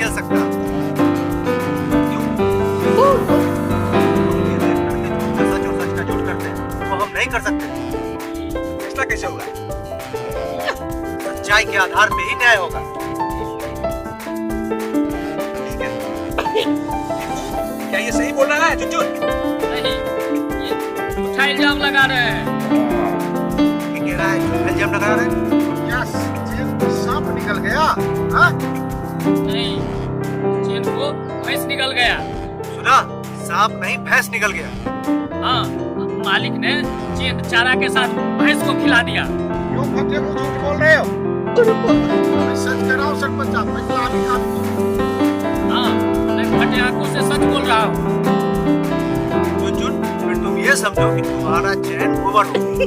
झेल सकता। क्यों? सच और सच का झूठ करते हैं वो हम नहीं कर सकते। फैसला कैसे होगा? सच्चाई के आधार पे ही न्याय होगा। ठीक है। क्या ये सही बोल रहा है चुनचुन? नहीं, ये झूठा इल्जाम लगा रहे हैं। ये कह रहा है झूठा इल्जाम लगा रहा है। क्या चेन सांप निकल गया? हाँ? नहीं, चेन को भैंस निकल गया। सुना, सांप नहीं भैंस निकल गया। हाँ, मालिक ने चेन चारा के साथ भैंस को खिला दिया। क्यों फटे मुंह झूठ बोल रहे हो? मैं सच कह रहा हूँ सरपंच साहब, फैसला अभी हाँ, मैं फटे आंखों से सच बोल रहा हूँ। चुन फिर तुम ये समझो कि तुम्हारा चैन ओवर हो गया।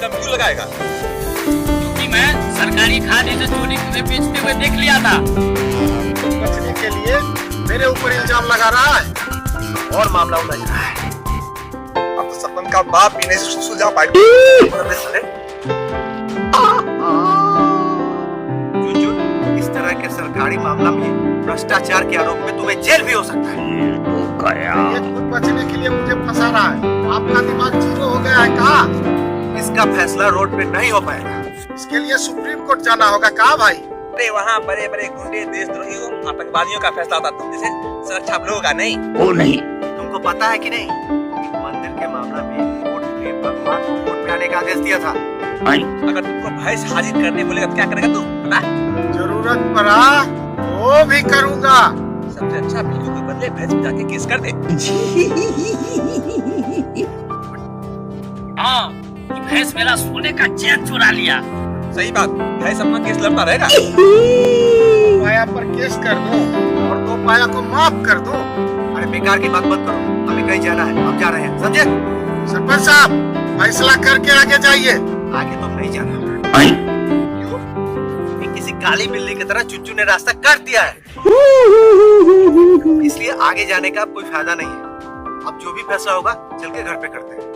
क्यों लगाएगा? क्योंकि मैं सरकारी खाद इसे चोरी करके बेचते हुए देख लिया था। बचने के लिए मेरे ऊपर इल्जाम लगा रहा है और मामला उलझ रहा है। अब तो सरपंच का बाप भी नहीं सुलझा पाएगा। चुन इस तरह के सरकारी मामला में भ्रष्टाचार के आरोप में तुम्हें जेल भी हो सकता है। ये खुद बचने के लिए मुझे फंसा रहा है। आपका दिमाग जीरो हो गया है कहा? इसका फैसला रोड पे नहीं हो पाएगा। इसके लिए सुप्रीम कोर्ट जाना होगा कहा भाई? अरे वहाँ बड़े बड़े गुंडे, देशद्रोहियों, आतंकवादियों का फैसला होता, तुम जैसे सुरक्षा आप लोगों का नहीं। वो नहीं। तुमको पता है कि नहीं, मंदिर के मामला में कोर्ट ने भगवान को कोर्ट में आने का आदेश दिया था। अगर तुमको भैंस हाजिर करने बोलेगा तो क्या करेगा तू? बता। जरूरत पड़ा वो भी करूंगा। सबसे अच्छा वीडियो के बदले भैंस में जाके केस कर दे। हाँ, कि भैंस मेरा सोने का चेन चुरा लिया। सही बात, भैंस अपना केस लड़ता रहेगा। पाया पर केस कर दो और दो पाया को माफ कर दो। अरे बेकार की बात मत करो, हमें कहीं जाना है, हम जा रहे हैं, समझे? सरपंच साहब फैसला करके आगे जाइए। आगे तुम नहीं जाना। क्यों? ये किसी काली बिल्ली की तरह चुनचु ने रास्ता काट दिया है, इसलिए आगे जाने का कोई फायदा नहीं है। अब जो भी फैसला होगा चल के घर पे करते हैं।